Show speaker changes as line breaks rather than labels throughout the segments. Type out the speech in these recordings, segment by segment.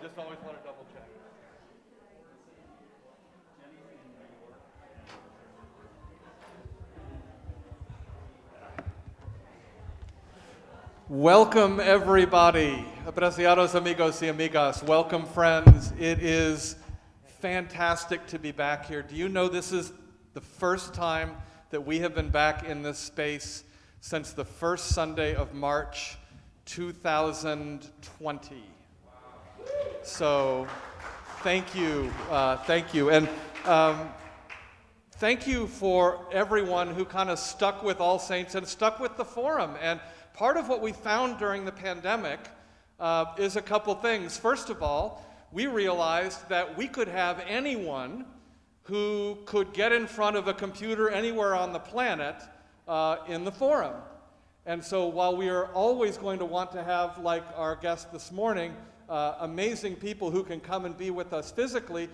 just always want to double check. Welcome, everybody. Apreciados amigos y amigas. Welcome, friends. It is fantastic to be back here. Do you know this is the first time that we have been back in this space since the first Sunday of March 2020? So, thank you. And thank you for everyone who kind of stuck with All Saints and stuck with the forum. And part of what we found during the pandemic is a couple things. First of all, we realized that we could have anyone who could get in front of a computer anywhere on the planet in the forum. And so while we are always going to want to have, like our guest this morning, amazing people who can come and be with us physically,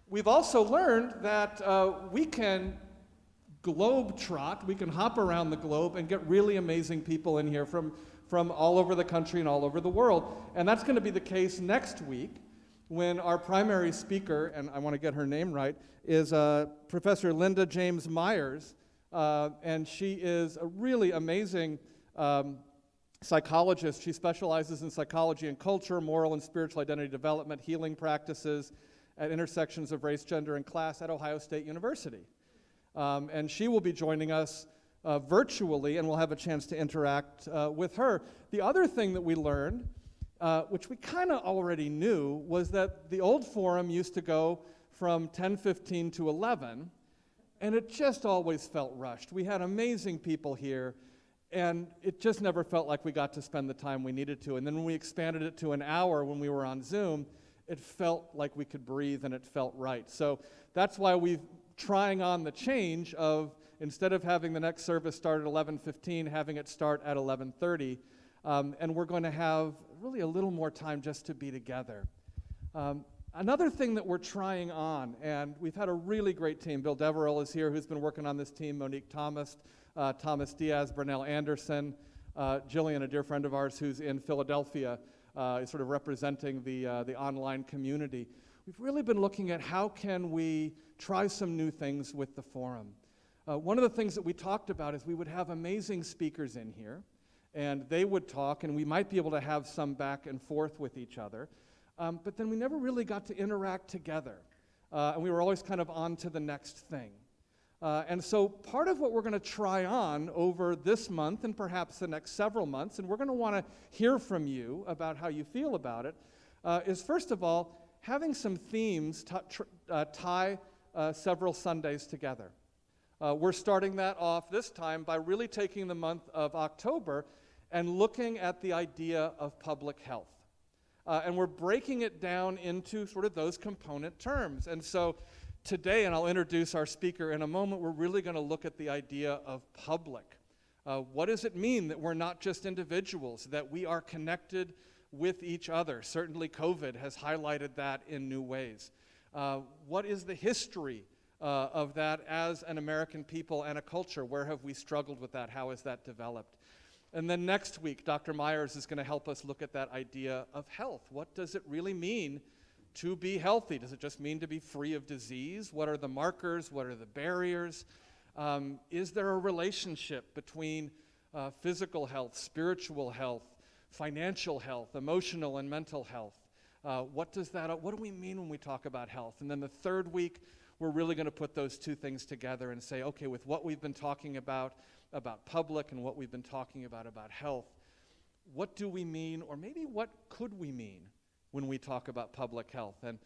we've also learned that we can globe-trot, we can hop around the globe and get really amazing people in here from all over the country and all over the world. And that's going to be the case next week when our primary speaker, and I want to get her name right, is Professor Linda James Myers. And she is a really amazing psychologist. She specializes in psychology and culture, moral and spiritual identity development, healing practices at intersections of race, gender, and class at Ohio State University. And she will be joining us virtually, and we'll have a chance to interact with her. The other thing that we learned, which we kind of already knew, was that the old forum used to go from 10:15 to 11, and it just always felt rushed. We had amazing people here, and it just never felt like we got to spend the time we needed to. And then when we expanded it to an hour when we were on Zoom, it felt like we could breathe and it felt right. So that's why we've trying on the change of, instead of having the next service start at 11:15, having it start at 11:30. And we're going to have really a little more time just to be together. Another thing that we're trying on, and we've had a really great team. Bill Deverell is here, who's been working on this team. Monique Thomas, Thomas Diaz, Brunel Anderson, Jillian, a dear friend of ours who's in Philadelphia, is sort of representing the online community. We've really been looking at how can we try some new things with the forum. One of the things that we talked about is we would have amazing speakers in here, and they would talk, and we might be able to have some back and forth with each other. But then we never really got to interact together, and we were always kind of on to the next thing. And so part of what we're going to try on over this month and perhaps the next several months, and we're going to want to hear from you about how you feel about it, is first of all, having some themes tie several Sundays together. We're starting that off this time by really taking the month of October and looking at the idea of public health. And we're breaking it down into sort of those component terms. And so today, and I'll introduce our speaker in a moment, we're really going to look at the idea of public. What does it mean that we're not just individuals, that we are connected with each other? Certainly COVID has highlighted that in new ways. What is the history of that as an American people and a culture? Where have we struggled with that? How has that developed? And then next week, Dr. Myers is going to help us look at that idea of health. What does it really mean to be healthy? Does it just mean to be free of disease? What are the markers? What are the barriers? Is there a relationship between physical health, spiritual health, financial health, emotional and mental health? What do we mean when we talk about health? And then the third week, we're really going to put those two things together and say, okay, with what we've been talking about public and what we've been talking about health, what do we mean, or maybe what could we mean when we talk about public health? And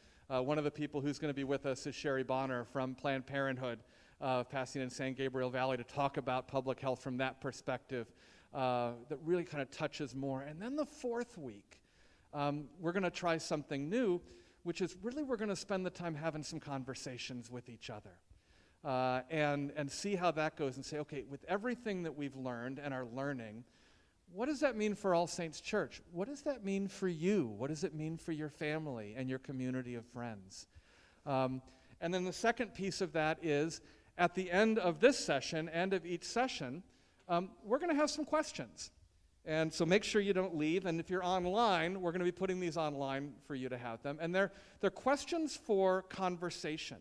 one of the people who's going to be with us is Sherry Bonner from Planned Parenthood of Pasadena and San Gabriel Valley to talk about public health from that perspective that really kind of touches more. And then the fourth week, we're going to try something new, which is really we're going to spend the time having some conversations with each other. And see how that goes and say, okay, with everything that we've learned and are learning, what does that mean for All Saints Church? What does that mean for you? What does it mean for your family and your community of friends? And then the second piece of that is, at the end of this session and of each session, we're going to have some questions. And so make sure you don't leave. And if you're online, we're going to be putting these online for you to have them. And they're questions for conversation.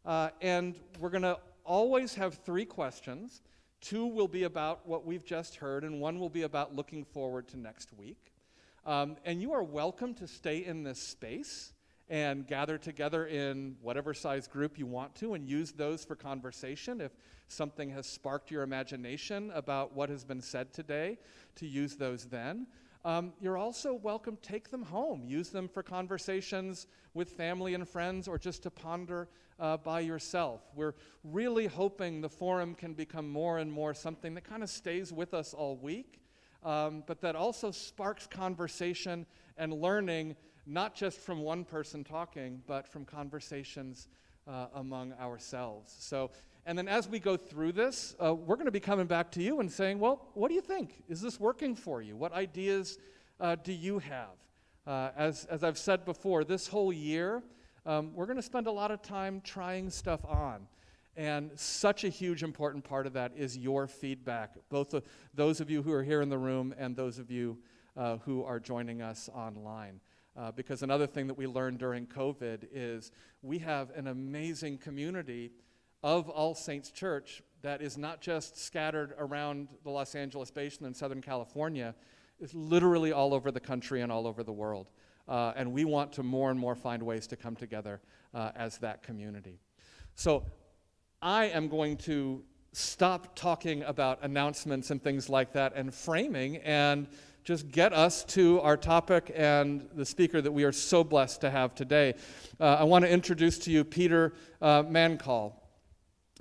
And we're going to always have 3 questions. 2 will be about what we've just heard, and 1 will be about looking forward to next week. And you are welcome to stay in this space and gather together in whatever size group you want to and use those for conversation. If something has sparked your imagination about what has been said today, to use those then. You're also welcome, take them home. Use them for conversations with family and friends or just to ponder by yourself. We're really hoping the forum can become more and more something that kind of stays with us all week, but that also sparks conversation and learning, not just from one person talking, but from conversations among ourselves. So, and then as we go through this, we're going to be coming back to you and saying, well, what do you think? Is this working for you? What ideas do you have? As I've said before, this whole year, we're going to spend a lot of time trying stuff on. And such a huge important part of that is your feedback, both those of you who are here in the room and those of you who are joining us online. Because another thing that we learned during COVID is we have an amazing community of All Saints Church that is not just scattered around the Los Angeles basin and Southern California, it's literally all over the country and all over the world. And we want to more and more find ways to come together as that community. So I am going to stop talking about announcements and things like that and framing and just get us to our topic and the speaker that we are so blessed to have today. I want to introduce to you Peter Mancall.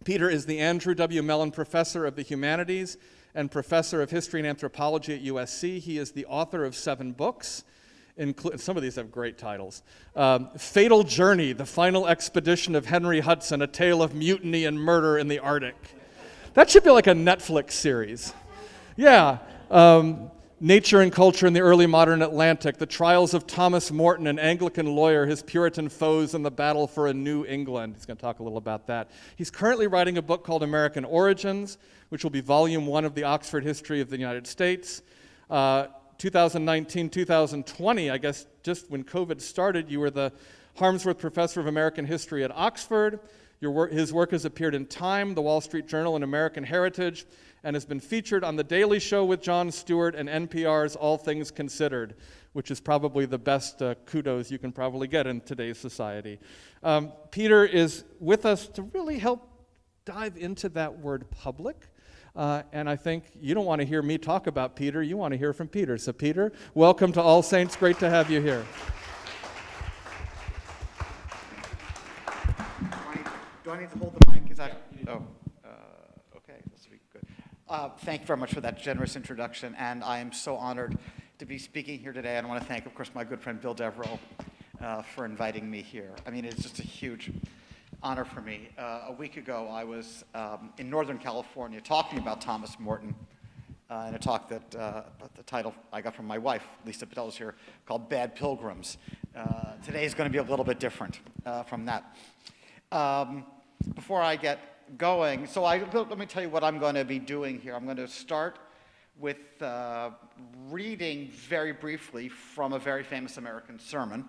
Peter is the Andrew W. Mellon Professor of the Humanities and Professor of History and Anthropology at USC. He is the author of 7 books. Some of these have great titles. Fatal Journey, The Final Expedition of Henry Hudson, A Tale of Mutiny and Murder in the Arctic. That should be like a Netflix series. Yeah. Nature and Culture in the Early Modern Atlantic, The Trials of Thomas Morton, an Anglican lawyer, his Puritan foes, and the battle for a new England. He's going to talk a little about that. He's currently writing a book called American Origins, which will be volume 1 of the Oxford History of the United States. 2019, 2020, I guess just when COVID started, you were the Harmsworth Professor of American History at Oxford. His work has appeared in Time, The Wall Street Journal, and American Heritage, and has been featured on The Daily Show with Jon Stewart and NPR's All Things Considered, which is probably the best kudos you can probably get in today's society. Peter is with us to really help dive into that word public. And I think you don't want to hear me talk about Peter, you want to hear from Peter. So Peter, welcome to All Saints. Great to have you here.
Do I need to hold the mic? Is that? Oh, okay. This will be good. Thank you very much for that generous introduction, and I am so honored to be speaking here today. And I want to thank, of course, my good friend Bill Deverell for inviting me here. I mean, it's just a huge honor for me. A week ago, I was in Northern California talking about Thomas Morton in a talk that the title I got from my wife, Lisa Padel's here, called Bad Pilgrims. Today is going to be a little bit different from that. Before I get going, let me tell you what I'm going to be doing here. I'm going to start with reading very briefly from a very famous American sermon.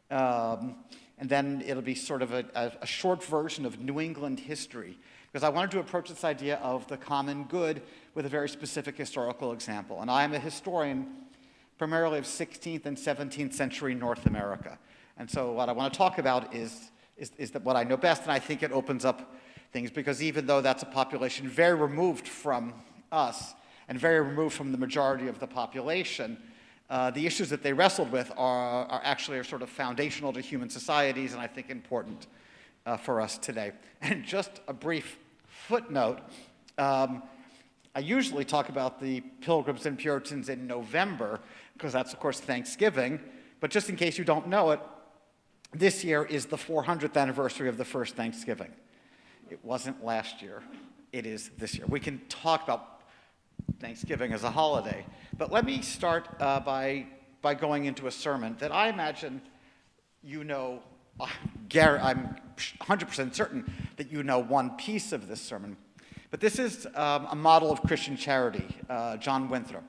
And then it'll be sort of a short version of New England history, because I wanted to approach this idea of the common good with a very specific historical example. And I'm a historian primarily of 16th and 17th century North America. And so what I want to talk about is that what I know best, and I think it opens up things, because even though that's a population very removed from us and very removed from the majority of the population, the issues that they wrestled with are actually sort of foundational to human societies, and I think important for us today. And just a brief footnote, I usually talk about the Pilgrims and Puritans in November, because that's, of course, Thanksgiving, but just in case you don't know it, this year is the 400th anniversary of the first Thanksgiving. It wasn't last year. It is this year. We can talk about Thanksgiving as a holiday, but let me start by going into a sermon that I imagine you know. I'm 100% certain that you know one piece of this sermon, but this is a model of Christian charity, John Winthrop.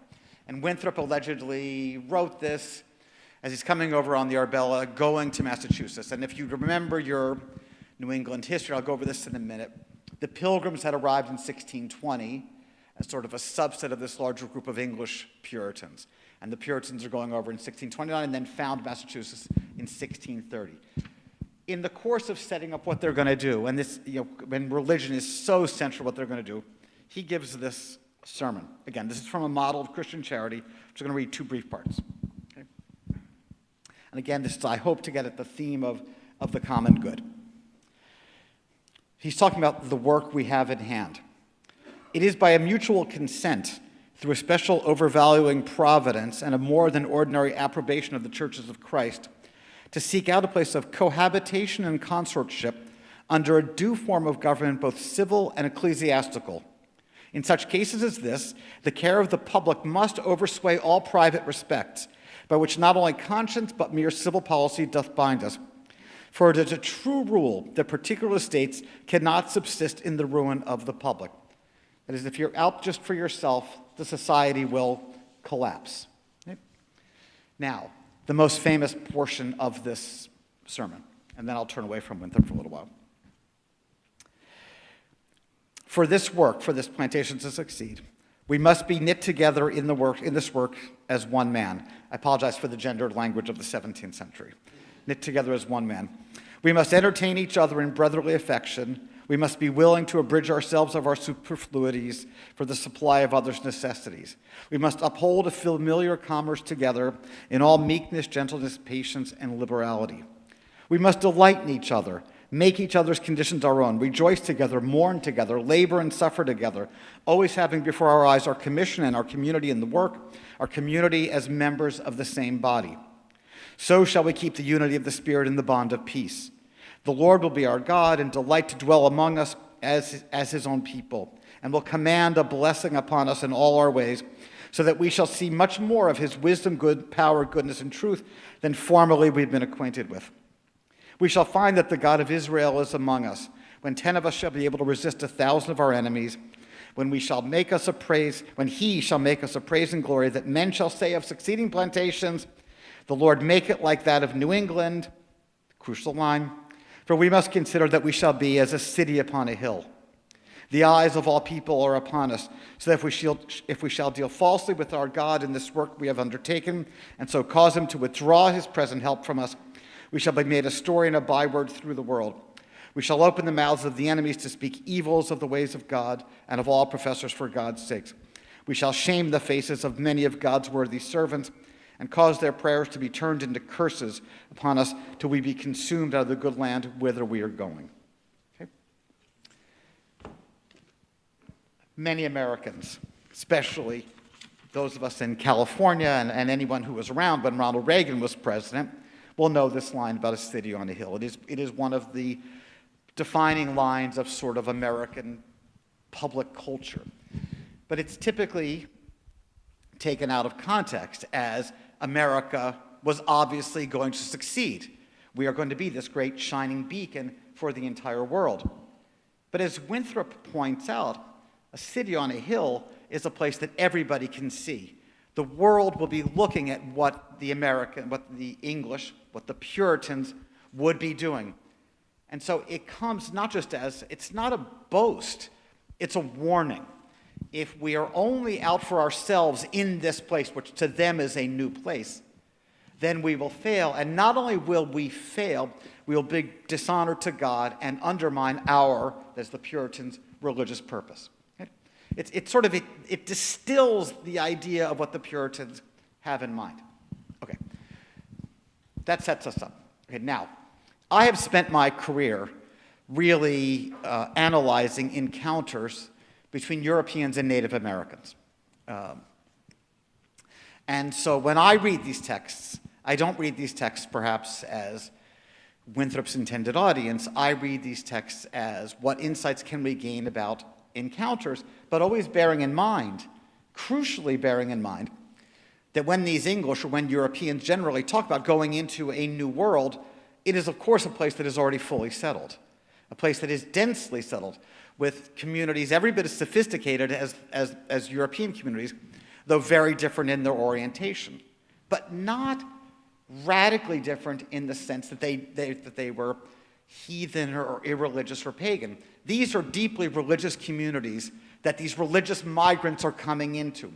And Winthrop allegedly wrote this as he's coming over on the Arbella, going to Massachusetts. And if you remember your New England history, I'll go over this in a minute, the Pilgrims had arrived in 1620 as sort of a subset of this larger group of English Puritans. And the Puritans are going over in 1629 and then found Massachusetts in 1630. In the course of setting up what they're going to do, and this, when religion is so central to what they're going to do, he gives this sermon. Again, this is from a model of Christian charity, which I'm going to read two brief parts. Okay? And again, this is, I hope, to get at the theme of the common good. He's talking about the work we have in hand. It is by a mutual consent, through a special overvaluing providence and a more than ordinary approbation of the churches of Christ, to seek out a place of cohabitation and consortship under a due form of government, both civil and ecclesiastical. In such cases as this, the care of the public must oversway all private respects, by which not only conscience but mere civil policy doth bind us. For it is a true rule that particular estates cannot subsist in the ruin of the public. That is, if you're out just for yourself, the society will collapse. Okay? Now, the most famous portion of this sermon, and then I'll turn away from Winthrop for a little while. For this work, for this plantation to succeed, we must be knit together in this work as one man. I apologize for the gendered language of the 17th century. Knit together as one man. We must entertain each other in brotherly affection. We must be willing to abridge ourselves of our superfluities for the supply of others' necessities. We must uphold a familiar commerce together in all meekness, gentleness, patience, and liberality. We must delight in each other, make each other's conditions our own, rejoice together, mourn together, labor and suffer together, always having before our eyes our commission and our community in the work, our community as members of the same body. So shall we keep the unity of the Spirit in the bond of peace. The Lord will be our God and delight to dwell among us as his own people, and will command a blessing upon us in all our ways, so that we shall see much more of his wisdom, good, power, goodness, and truth than formerly we've been acquainted with. We shall find that the God of Israel is among us, when 10 of us shall be able to resist 1,000 of our enemies, when he shall make us a praise and glory, that men shall say of succeeding plantations, the Lord make it like that of New England, crucial line, for we must consider that we shall be as a city upon a hill. The eyes of all people are upon us, so that if we shall deal falsely with our God in this work we have undertaken, and so cause him to withdraw his present help from us, we shall be made a story and a byword through the world. We shall open the mouths of the enemies to speak evils of the ways of God and of all professors for God's sakes. We shall shame the faces of many of God's worthy servants, and cause their prayers to be turned into curses upon us till we be consumed out of the good land whither we are going. Okay? Many Americans, especially those of us in California and anyone who was around when Ronald Reagan was president, will know this line about a city on a hill. It is one of the defining lines of sort of American public culture. But it's typically taken out of context as America was obviously going to succeed. We are going to be this great shining beacon for the entire world. But as Winthrop points out, a city on a hill is a place that everybody can see. The world will be looking at what the English, what the Puritans would be doing. And so it comes not just as, it's not a boast, it's a warning. If we are only out for ourselves in this place, which to them is a new place, then we will fail. And not only will we fail, we will be dishonored to God and undermine our, as the Puritans, religious purpose. Okay? It distills the idea of what the Puritans have in mind. Okay, that sets us up. Okay, now, I have spent my career really analyzing encounters between Europeans and Native Americans. And so when I read these texts, I don't read these texts perhaps as Winthrop's intended audience. I read these texts as what insights can we gain about encounters, but always bearing in mind, crucially bearing in mind, that when these English or when Europeans generally talk about going into a new world, it is of course a place that is already fully settled, a place that is densely settled, with communities every bit as sophisticated as European communities, though very different in their orientation, but not radically different in the sense that they were heathen or irreligious or pagan. These are deeply religious communities that these religious migrants are coming into.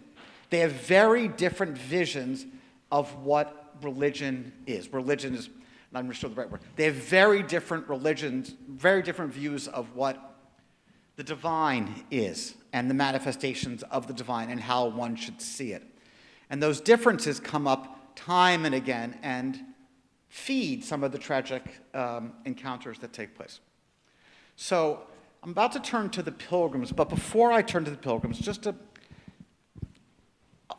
They have very different visions of what religion is. Religion is, I'm not sure the right word. They have very different religions, very different views of what the divine is and the manifestations of the divine and how one should see it. And those differences come up time and again and feed some of the tragic encounters that take place. So I'm about to turn to the Pilgrims, but before I turn to the Pilgrims, just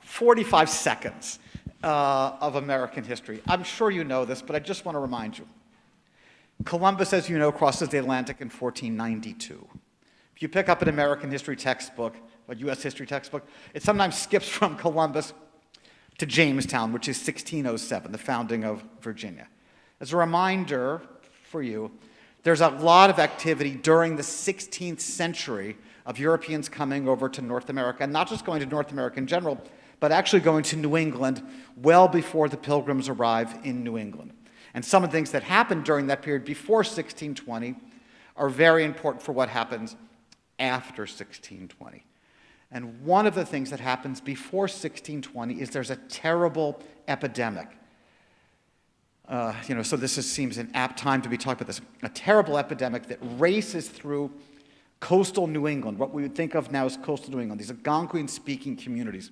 45 seconds of American history. I'm sure you know this, but I just want to remind you. Columbus, as you know, crosses the Atlantic in 1492. If you pick up an American history textbook, a U.S. history textbook, it sometimes skips from Columbus to Jamestown, which is 1607, the founding of Virginia. As a reminder for you, there's a lot of activity during the 16th century of Europeans coming over to North America, and not just going to North America in general, but actually going to New England well before the Pilgrims arrive in New England. And some of the things that happened during that period before 1620 are very important for what happens after 1620. And one of the things that happens before 1620 is there's a terrible epidemic. So this seems an apt time to be talking about this. A terrible epidemic that races through coastal New England, what we would think of now as coastal New England, these Algonquin-speaking communities.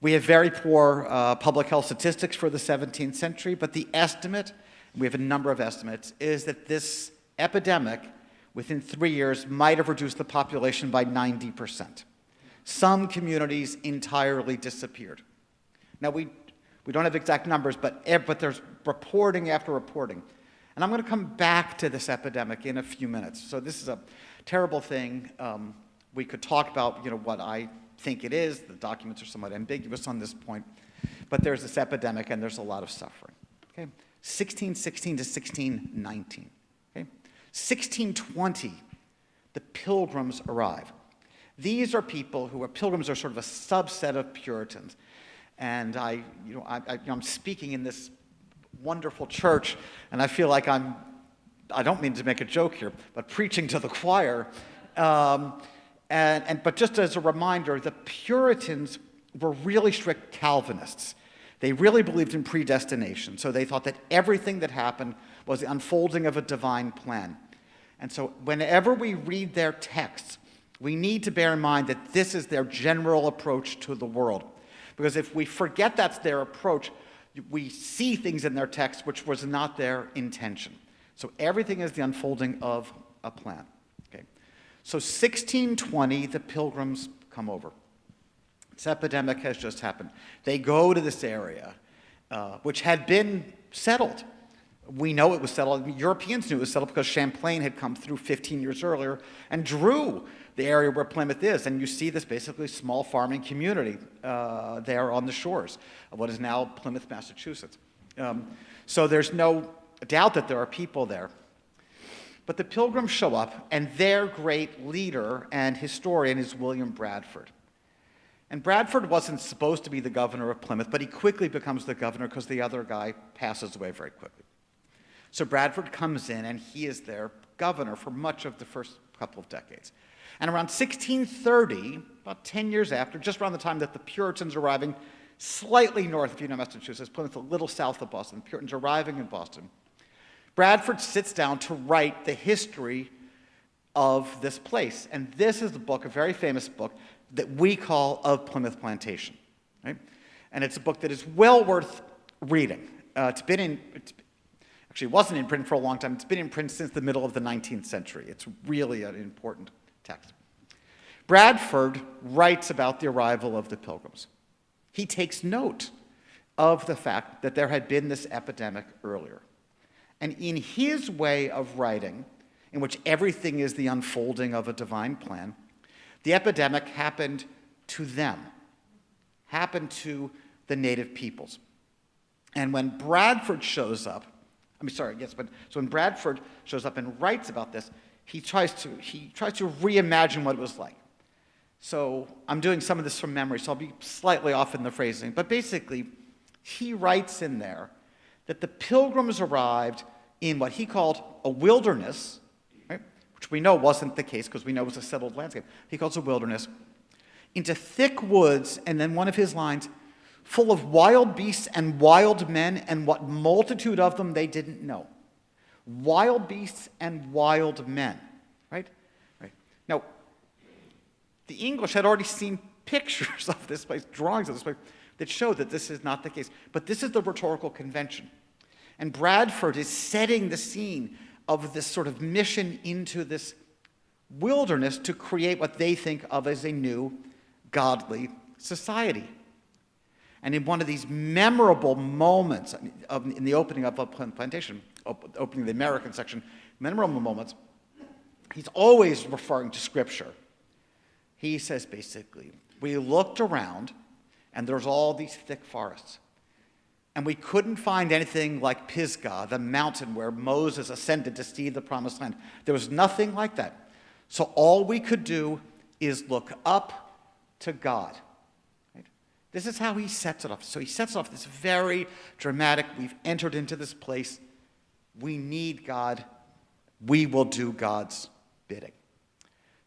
We have very poor public health statistics for the 17th century, but the estimate, we have a number of estimates, is that this epidemic, within 3 years, might have reduced the population by 90%. Some communities entirely disappeared. Now, we don't have exact numbers, but there's reporting after reporting. And I'm going to come back to this epidemic in a few minutes. So this is a terrible thing. We could talk about what I think it is. The documents are somewhat ambiguous on this point. But there's this epidemic, and there's a lot of suffering. Okay? 1616 to 1619. Okay? 1620, the Pilgrims arrive. These are people who are, Pilgrims are sort of a subset of Puritans. And I'm speaking in this wonderful church, and I feel like I don't mean to make a joke here, but preaching to the choir. But just as a reminder, the Puritans were really strict Calvinists. They really believed in predestination, so they thought that everything that happened was the unfolding of a divine plan. And so whenever we read their texts, we need to bear in mind that this is their general approach to the world. Because if we forget that's their approach, we see things in their text which was not their intention. So everything is the unfolding of a plan. Okay. So 1620, the Pilgrims come over. This epidemic has just happened. They go to this area, which had been settled. We know it was settled. Europeans knew it was settled because Champlain had come through 15 years earlier and drew the area where Plymouth is. And you see this basically small farming community there on the shores of what is now Plymouth, Massachusetts. So there's no doubt that there are people there. But the Pilgrims show up, and their great leader and historian is William Bradford. And Bradford wasn't supposed to be the governor of Plymouth, but he quickly becomes the governor because the other guy passes away very quickly. So Bradford comes in, and he is their governor for much of the first couple of decades. And around 1630, about 10 years after, just around the time that the Puritans are arriving, slightly north of Massachusetts, Plymouth, a little south of Boston, the Puritans are arriving in Boston, Bradford sits down to write the history of this place. And this is the book, a very famous book, that we call Of Plymouth Plantation. Right? And it's a book that is well worth reading. Actually, it wasn't in print for a long time. It's been in print since the middle of the 19th century. It's really an important text. Bradford writes about the arrival of the Pilgrims. He takes note of the fact that there had been this epidemic earlier. And in his way of writing, in which everything is the unfolding of a divine plan, the epidemic happened to them, happened to the native peoples. And when Bradford shows up, when Bradford shows up and writes about this, he tries to reimagine what it was like. So I'm doing some of this from memory, so I'll be slightly off in the phrasing. But basically, he writes in there that the Pilgrims arrived in what he called a wilderness, right? Which we know wasn't the case because we know it was a settled landscape. He calls it a wilderness, into thick woods, and then one of his lines, full of wild beasts and wild men, and what multitude of them they didn't know. Wild beasts and wild men, right? Right. Now, the English had already seen pictures of this place, drawings of this place, that show that this is not the case. But this is the rhetorical convention. And Bradford is setting the scene of this sort of mission into this wilderness to create what they think of as a new godly society. And in one of these memorable moments in the opening of a plantation, opening the American section, memorable moments, he's always referring to Scripture. He says basically, we looked around and there's all these thick forests. And we couldn't find anything like Pisgah, the mountain where Moses ascended to see the promised land. There was nothing like that. So all we could do is look up to God. Right? This is how he sets it off. So he sets off this very dramatic, we've entered into this place. We need God. We will do God's bidding.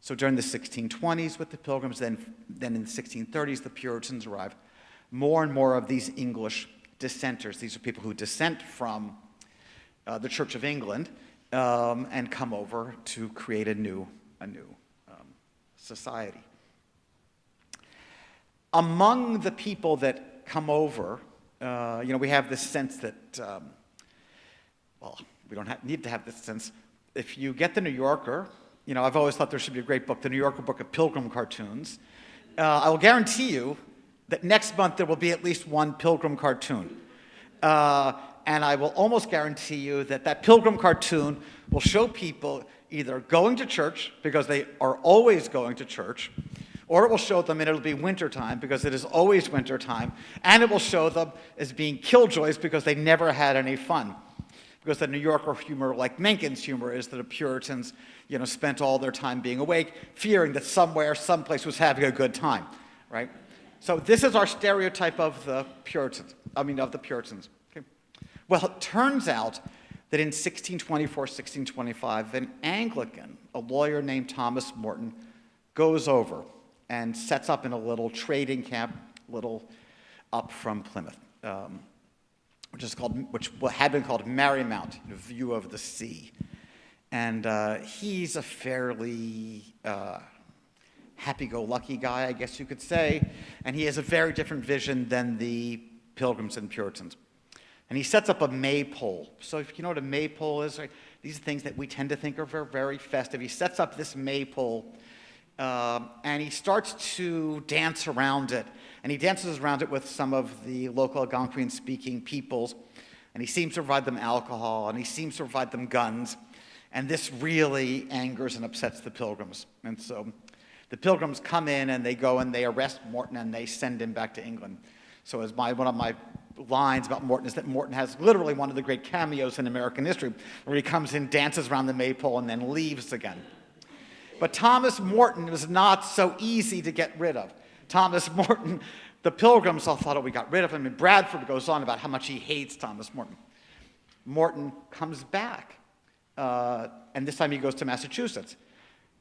So during the 1620s with the Pilgrims, then in the 1630s, the Puritans arrive. More and more of these English dissenters, these are people who dissent from the Church of England and come over to create a new society. Among the people that come over, we have this sense that, we don't need to have this sense. If you get the New Yorker, I've always thought there should be a great book, the New Yorker book of Pilgrim cartoons. I will guarantee you that next month there will be at least one Pilgrim cartoon. And I will almost guarantee you that that Pilgrim cartoon will show people either going to church, because they are always going to church, or it will show them and it'll be wintertime, because it is always wintertime, and it will show them as being killjoys because they never had any fun. Because the New Yorker humor, like Mencken's humor, is that the Puritans, spent all their time being awake, fearing that somewhere, someplace was having a good time, right? So this is our stereotype of the Puritans. Okay. Well, it turns out that in 1624, 1625, an Anglican, a lawyer named Thomas Morton, goes over and sets up in a little trading camp, little up from Plymouth, which had been called Marymount, view of the sea. And he's a fairly happy-go-lucky guy, I guess you could say, and he has a very different vision than the Pilgrims and Puritans. And he sets up a maypole. So if you know what a maypole is, right? These are things that we tend to think are very, very festive. He sets up this maypole, and he starts to dance around it. And he dances around it with some of the local Algonquian-speaking peoples, and he seems to provide them alcohol, and he seems to provide them guns. And this really angers and upsets the Pilgrims. And so the Pilgrims come in, and they go and they arrest Morton, and they send him back to England. So as one of my lines about Morton is that Morton has literally one of the great cameos in American history, where he comes in, dances around the maypole, and then leaves again. But Thomas Morton was not so easy to get rid of. Thomas Morton, the Pilgrims all thought, we got rid of him, and Bradford goes on about how much he hates Thomas Morton. Morton comes back, and this time he goes to Massachusetts.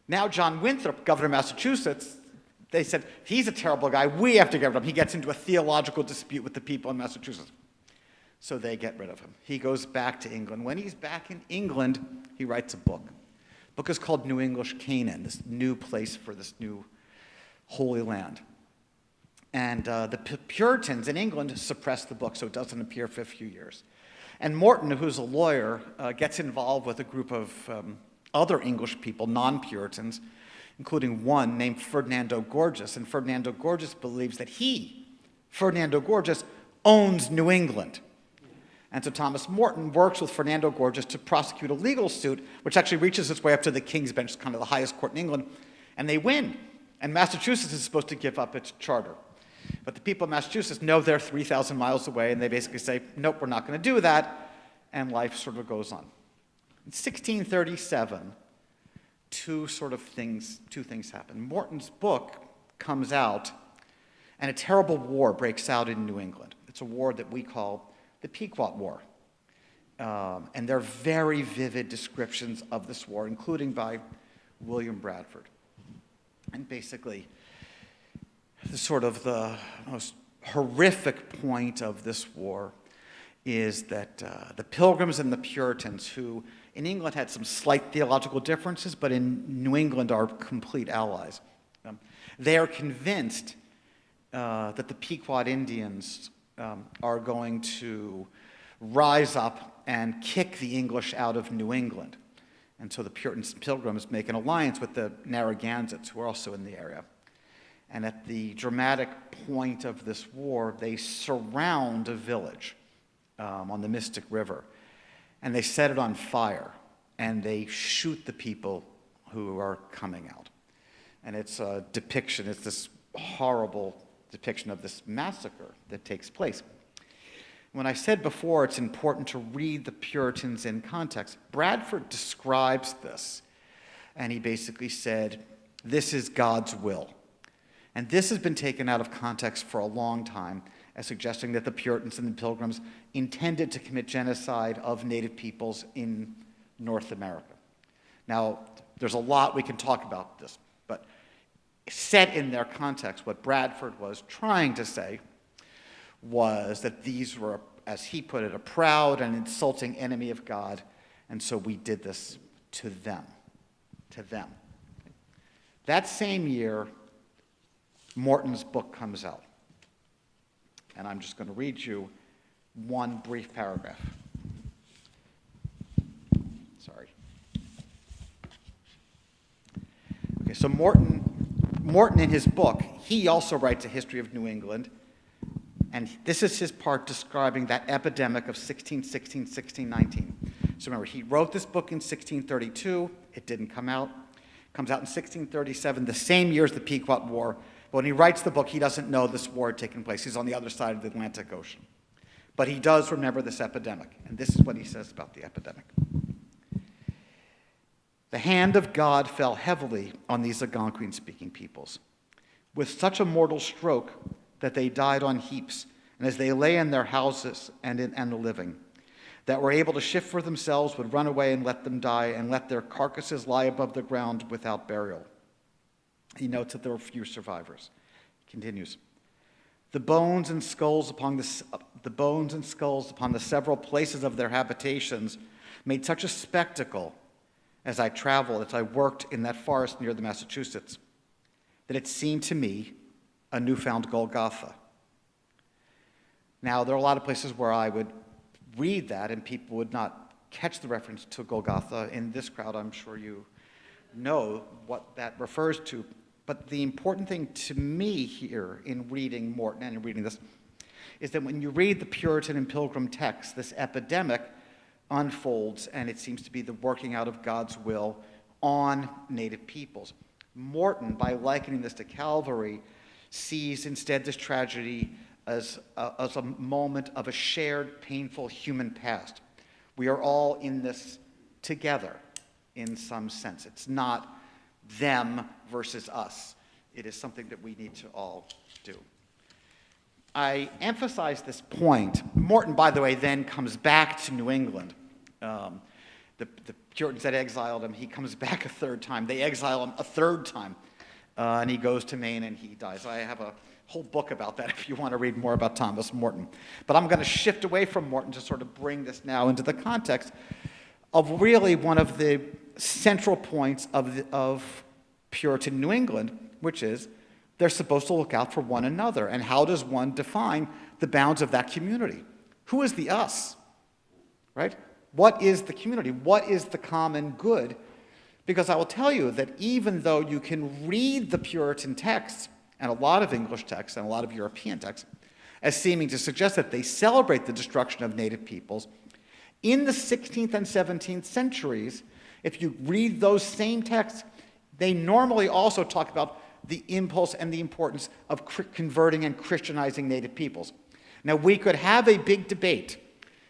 Now John Winthrop, governor of Massachusetts, they said, he's a terrible guy, we have to get rid of him. He gets into a theological dispute with the people in Massachusetts. So they get rid of him. He goes back to England. When he's back in England, he writes a book. The book is called New English Canaan, this new place for this new Holy Land. And the Puritans in England suppressed the book, so it doesn't appear for a few years. And Morton, who's a lawyer, gets involved with a group of other English people, non-Puritans, including one named Ferdinando Gorges. And Ferdinando Gorges believes that Ferdinando Gorges, owns New England. And so Thomas Morton works with Ferdinando Gorges to prosecute a legal suit, which actually reaches its way up to the King's Bench, kind of the highest court in England, and they win. And Massachusetts is supposed to give up its charter. But the people of Massachusetts know they're 3,000 miles away, and they basically say, nope, we're not going to do that, and life sort of goes on. In 1637, two things happen. Morton's book comes out, and a terrible war breaks out in New England. It's a war that we call the Pequot War. And there are very vivid descriptions of this war, including by William Bradford. And basically, the most horrific point of this war is that the Pilgrims and the Puritans, who in England had some slight theological differences, but in New England are complete allies, they are convinced that the Pequot Indians are going to rise up and kick the English out of New England. And so the Puritans and Pilgrims make an alliance with the Narragansetts, who are also in the area. And at the dramatic point of this war, they surround a village on the Mystic River, and they set it on fire, and they shoot the people who are coming out. And it's a depiction, it's this horrible depiction of this massacre that takes place. When I said before it's important to read the Puritans in context, Bradford describes this, and he basically said, this is God's will. And this has been taken out of context for a long time as suggesting that the Puritans and the Pilgrims intended to commit genocide of native peoples in North America. Now, there's a lot we can talk about this, but set in their context, what Bradford was trying to say was that these were, as he put it, a proud and insulting enemy of God, and so we did this to them. That same year, Morton's book comes out. And I'm just going to read you one brief paragraph. Sorry. Okay, so Morton in his book, he also writes a history of New England. And this is his part describing that epidemic of 1616, 1619. So remember, he wrote this book in 1632. It didn't come out. It comes out in 1637, the same year as the Pequot War. But when he writes the book, he doesn't know this war had taken place. He's on the other side of the Atlantic Ocean. But he does remember this epidemic. And this is what he says about the epidemic. The hand of God fell heavily on these Algonquin-speaking peoples, with such a mortal stroke that they died on heaps, and as they lay in their houses and the living, that were able to shift for themselves would run away and let them die, and let their carcasses lie above the ground without burial. He notes that there were few survivors. He continues. The bones and skulls upon the several places of their habitations made such a spectacle as I traveled, as I worked in that forest near the Massachusetts, that it seemed to me a newfound Golgotha. Now, there are a lot of places where I would read that and people would not catch the reference to Golgotha. In this crowd, I'm sure you know what that refers to. But the important thing to me here in reading Morton and in reading this is that when you read the Puritan and Pilgrim texts, this epidemic unfolds, and it seems to be the working out of God's will on native peoples. Morton, by likening this to Calvary, sees instead this tragedy as a moment of a shared, painful human past. We are all in this together in some sense. It's not them versus us. It is something that we need to all do. I emphasize this point. Morton, by the way, then comes back to New England. The Puritans had exiled him. He comes back a third time. They exile him a third time. And he goes to Maine and he dies. I have a whole book about that if you want to read more about Thomas Morton. But I'm going to shift away from Morton to sort of bring this now into the context of really one of the central points of Puritan New England, which is they're supposed to look out for one another. And how does one define the bounds of that community? Who is the us, right? What is the community? What is the common good? Because I will tell you that even though you can read the Puritan texts, and a lot of English texts and a lot of European texts, as seeming to suggest that they celebrate the destruction of native peoples, in the 16th and 17th centuries, if you read those same texts, they normally also talk about the impulse and the importance of converting and Christianizing native peoples. Now, we could have a big debate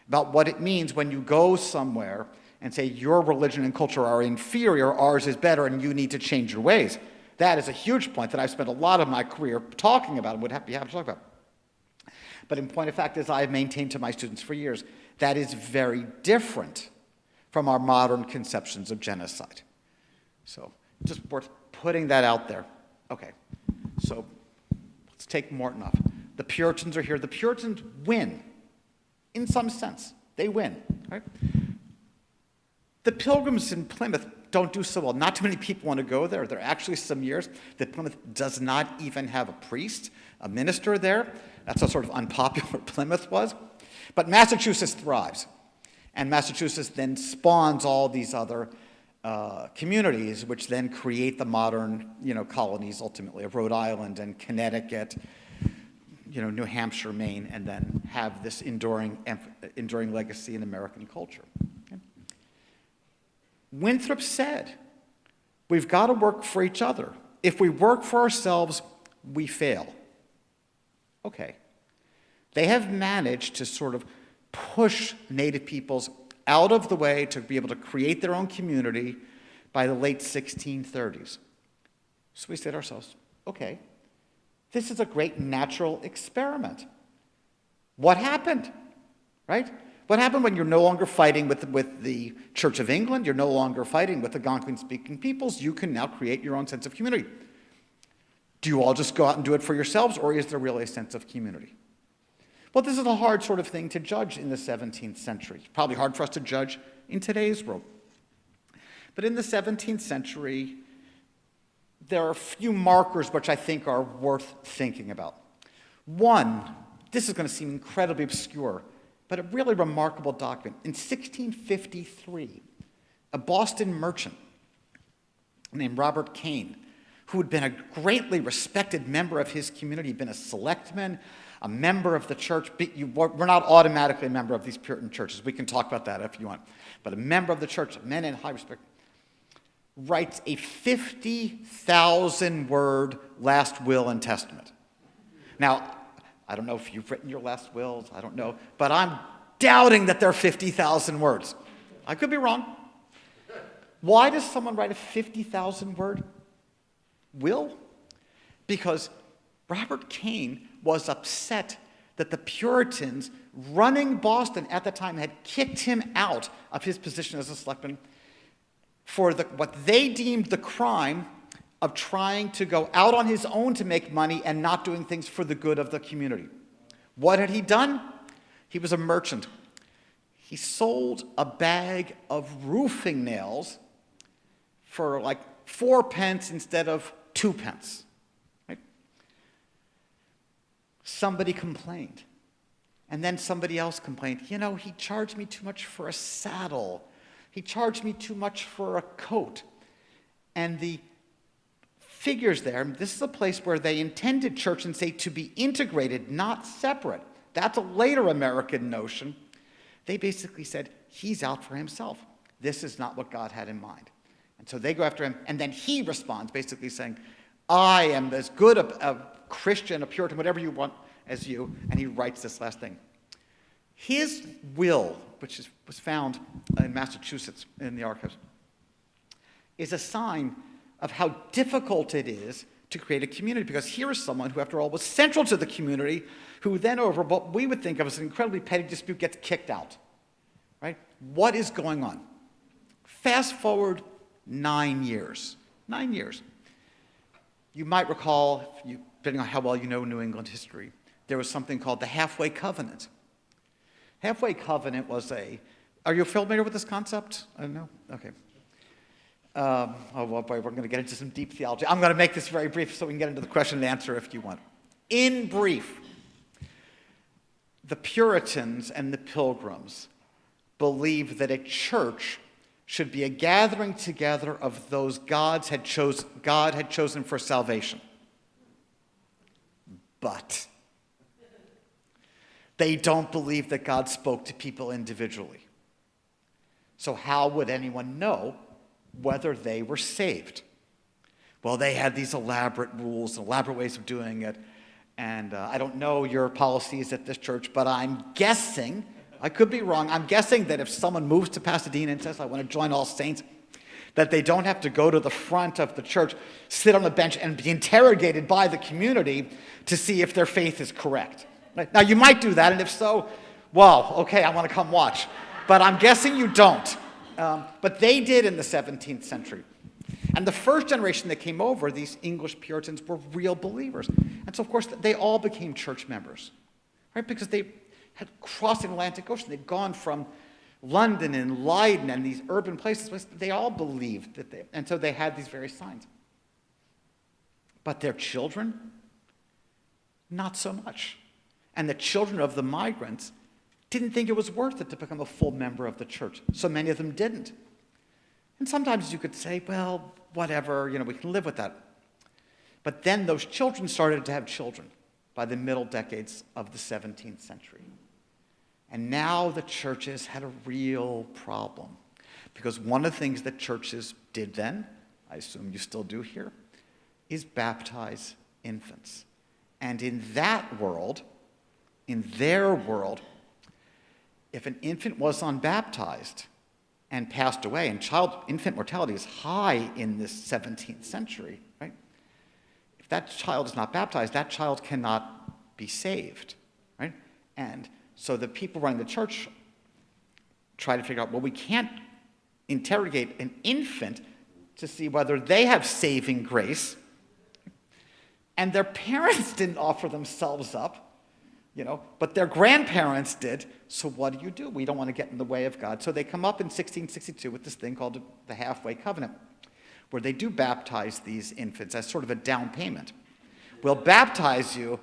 about what it means when you go somewhere and say your religion and culture are inferior, ours is better, and you need to change your ways. That is a huge point that I've spent a lot of my career talking about and would be happy to talk about. But in point of fact, as I've maintained to my students for years, that is very different from our modern conceptions of genocide. So just worth putting that out there. Okay, so let's take Morton off. The Puritans are here. The Puritans win, in some sense. They win, right? The Pilgrims in Plymouth don't do so well. Not too many people want to go there. There are actually some years that Plymouth does not even have a priest, a minister there. That's how sort of unpopular Plymouth was. But Massachusetts thrives. And Massachusetts then spawns all these other communities, which then create the modern, colonies ultimately of Rhode Island and Connecticut, New Hampshire, Maine, and then have this enduring legacy in American culture. Okay? Winthrop said, we've got to work for each other. If we work for ourselves, we fail. Okay. They have managed to sort of push Native peoples out of the way to be able to create their own community by the late 1630s. So we said to ourselves, okay, this is a great natural experiment. What happened, right? What happened when you're no longer fighting with the Church of England, you're no longer fighting with the Algonquin-speaking peoples, you can now create your own sense of community. Do you all just go out and do it for yourselves, or is there really a sense of community? Well, this is a hard sort of thing to judge in the 17th century. It's probably hard for us to judge in today's world. But in the 17th century, there are a few markers which I think are worth thinking about. One, this is going to seem incredibly obscure, but a really remarkable document. In 1653, a Boston merchant named Robert Kane, who had been a greatly respected member of his community, been a selectman, a member of the church. We're not automatically a member of these Puritan churches. We can talk about that if you want. But a member of the church, men in high respect, writes a 50,000-word last will and testament. Now, I don't know if you've written your last wills, I don't know, but I'm doubting that they're 50,000 words. I could be wrong. Why does someone write a 50,000-word will? Because Robert Kane was upset that the Puritans running Boston at the time had kicked him out of his position as a selectman for what they deemed the crime of trying to go out on his own to make money and not doing things for the good of the community. What had he done? He was a merchant. He sold a bag of roofing nails for like 4 pence instead of 2 pence. Right? Somebody complained. And then somebody else complained. He charged me too much for a saddle. He charged me too much for a coat. And the figures there, this is a place where they intended church and state to be integrated, not separate. That's a later American notion. They basically said, he's out for himself. This is not what God had in mind. And so they go after him, and then he responds, basically saying, I am as good a Christian, a Puritan, whatever you want, as you, and he writes this last thing. His will, which was found in Massachusetts in the archives, is a sign of how difficult it is to create a community, because here is someone who, after all, was central to the community, who then, over what we would think of as an incredibly petty dispute, gets kicked out. Right? What is going on? Fast forward 9 years. 9 years. You might recall, depending on how well you know New England history, there was something called the Halfway Covenant. Halfway Covenant was are you familiar with this concept? I don't know. Okay. Oh, well, boy, we're going to get into some deep theology. I'm going to make this very brief so we can get into the question and answer if you want. In brief, the Puritans and the Pilgrims believed that a church should be a gathering together of those God had chosen for salvation. But they don't believe that God spoke to people individually. So how would anyone know whether they were saved? Well, they had these elaborate rules, elaborate ways of doing it. And I don't know your policies at this church, but I'm guessing, I could be wrong, I'm guessing that if someone moves to Pasadena and says, I want to join All Saints, that they don't have to go to the front of the church, sit on a bench, and be interrogated by the community to see if their faith is correct. Right? Now, you might do that, and if so, well, okay, I want to come watch. But I'm guessing you don't. But they did in the 17th century. And the first generation that came over, these English Puritans, were real believers. And so, of course, they all became church members, right? Because they had crossed the Atlantic Ocean. They'd gone from London and Leiden and these urban places. They all believed that and so they had these various signs. But their children, not so much. And the children of the migrants didn't think it was worth it to become a full member of the church. So many of them didn't. And sometimes you could say, well, whatever, we can live with that. But then those children started to have children by the middle decades of the 17th century. And now the churches had a real problem. Because one of the things that churches did then, I assume you still do here, is baptize infants. And in that world, in their world, if an infant was unbaptized and passed away, and infant mortality is high in this 17th century, right? If that child is not baptized, that child cannot be saved, right? And so the people running the church try to figure out, well, we can't interrogate an infant to see whether they have saving grace, and their parents didn't offer themselves up, but their grandparents did. So what do? We don't want to get in the way of God. So they come up in 1662 with this thing called the halfway covenant, where they do baptize these infants as sort of a down payment. We'll baptize you,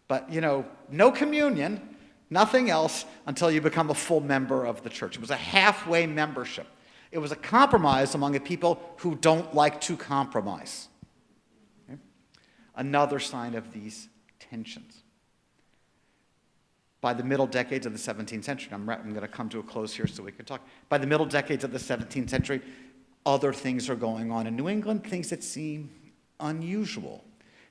but, no communion, nothing else until you become a full member of the church. It was a halfway membership. It was a compromise among the people who don't like to compromise. Okay? Another sign of these tensions. By the middle decades of the 17th century, I'm going to come to a close here so we can talk. By the middle decades of the 17th century, other things are going on in New England, things that seem unusual,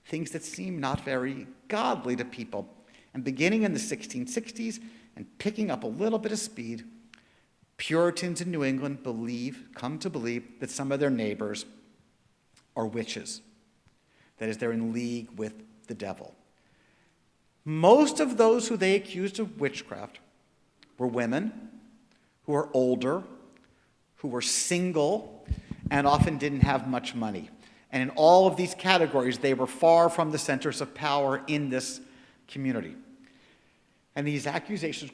things that seem not very godly to people. And beginning in the 1660s and picking up a little bit of speed, Puritans in New England come to believe that some of their neighbors are witches. That is, they're in league with the devil. Most of those who they accused of witchcraft were women who were older, who were single, and often didn't have much money. And in all of these categories, they were far from the centers of power in this community. And these accusations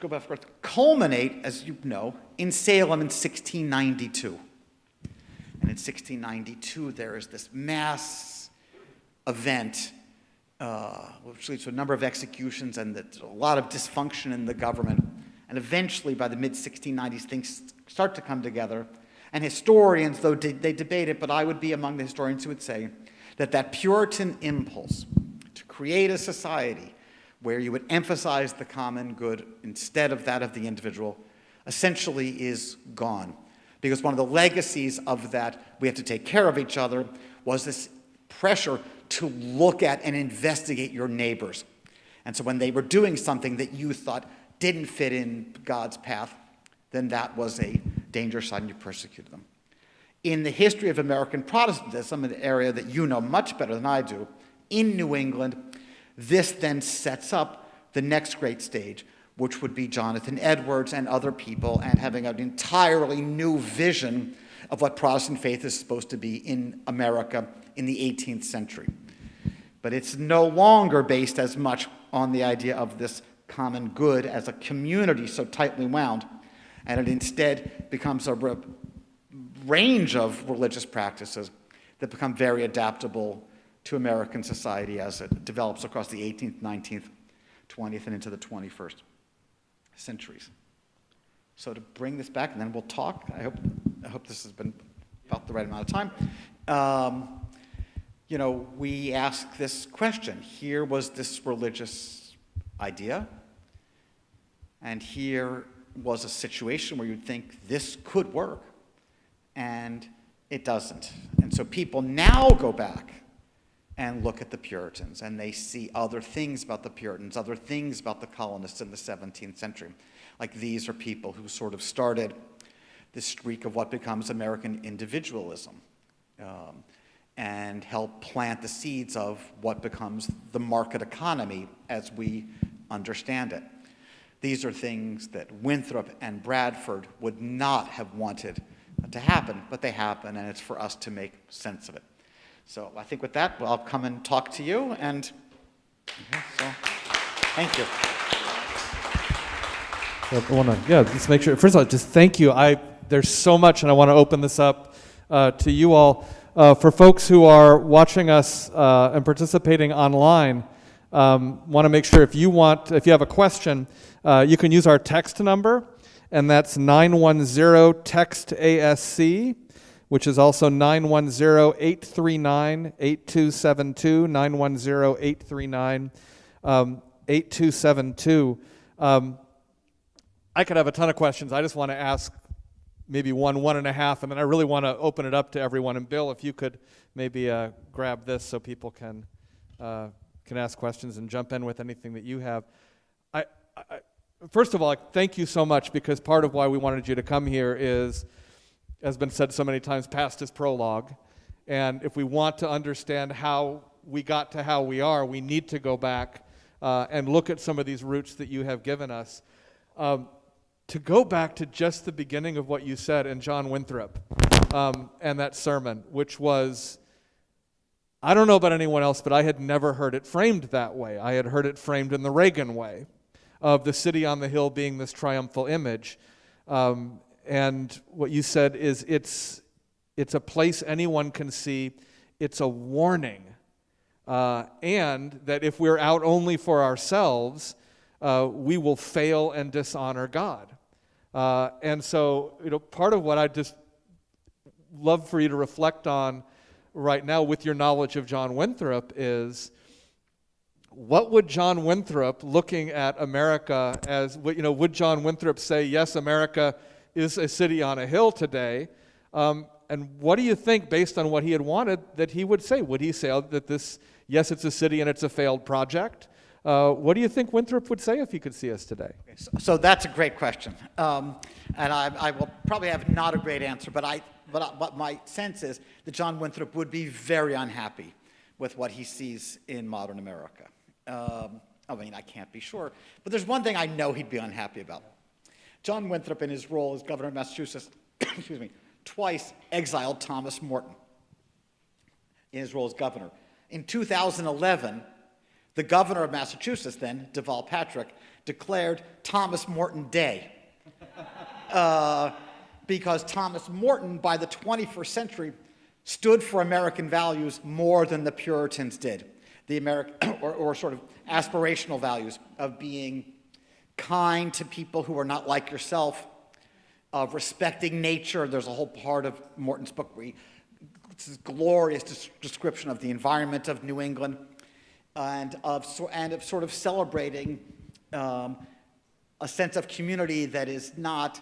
culminate, as you know, in Salem in 1692. And in 1692, there is this mass event which leads to a number of executions and a lot of dysfunction in the government. And eventually, by the mid-1690s, things start to come together. And historians, though they debate it, but I would be among the historians who would say that Puritan impulse to create a society where you would emphasize the common good instead of that of the individual essentially is gone. Because one of the legacies of that, we have to take care of each other, was this pressure to look at and investigate your neighbors. And so when they were doing something that you thought didn't fit in God's path, then that was a danger sign, and you persecuted them. In the history of American Protestantism, an area that you know much better than I do, in New England, this then sets up the next great stage, which would be Jonathan Edwards and other people, and having an entirely new vision of what Protestant faith is supposed to be in America in the 18th century. But it's no longer based as much on the idea of this common good as a community so tightly wound, and it instead becomes a range of religious practices that become very adaptable to American society as it develops across the 18th, 19th, 20th, and into the 21st centuries. So to bring this back, and then we'll talk. I hope this has been about the right amount of time. We ask this question. Here was this religious idea, and here was a situation where you'd think this could work, and it doesn't. And so people now go back and look at the Puritans, and they see other things about the Puritans, other things about the colonists in the 17th century. Like these are people who sort of started the streak of what becomes American individualism, and help plant the seeds of what becomes the market economy as we understand it. These are things that Winthrop and Bradford would not have wanted to happen, but they happen, and it's for us to make sense of it. So I think with that, well, I'll come and talk to you, and so thank you.
I want to, just make sure. First of all, just thank you. There's so much, and I want to open this up to you all. For folks who are watching us and participating online, want to make sure if you have a question, you can use our text number, and that's 910-TEXT-ASC, which is also 910-839-8272, 910-839-8272. I could have a ton of questions. I just want to ask maybe one and a half, and then I really want to open it up to everyone. And Bill, if you could maybe grab this so people can ask questions and jump in with anything that you have. First of all, thank you so much, because part of why we wanted you to come here is, as been said so many times, past is prologue. And if we want to understand how we got to how we are, we need to go back and look at some of these roots that you have given us. To go back to just the beginning of what you said in John Winthrop and that sermon, which was, I don't know about anyone else, but I had never heard it framed that way. I had heard it framed in the Reagan way, of the city on the hill being this triumphal image. And what you said is it's a place anyone can see. It's a warning. And that if we're out only for ourselves, we will fail and dishonor God. And so, part of what I just love for you to reflect on right now with your knowledge of John Winthrop is, what would John Winthrop, looking at America as, would John Winthrop say, yes, America is a city on a hill today? And what do you think, based on what he had wanted, that he would say? Would he say that yes, it's a city and it's a failed project? What do you think Winthrop would say if he could see us today?
So that's a great question. And I will probably have not a great answer, but my sense is that John Winthrop would be very unhappy with what he sees in modern America. I can't be sure, but there's one thing I know he'd be unhappy about. John Winthrop, in his role as governor of Massachusetts, twice exiled Thomas Morton in his role as governor. In 2011, the governor of Massachusetts then, Deval Patrick, declared Thomas Morton Day. Because Thomas Morton, by the 21st century, stood for American values more than the Puritans did. The or sort of aspirational values of being kind to people who are not like yourself, of respecting nature. There's a whole part of Morton's book where it's this glorious description of the environment of New England, and of sort of celebrating a sense of community that is not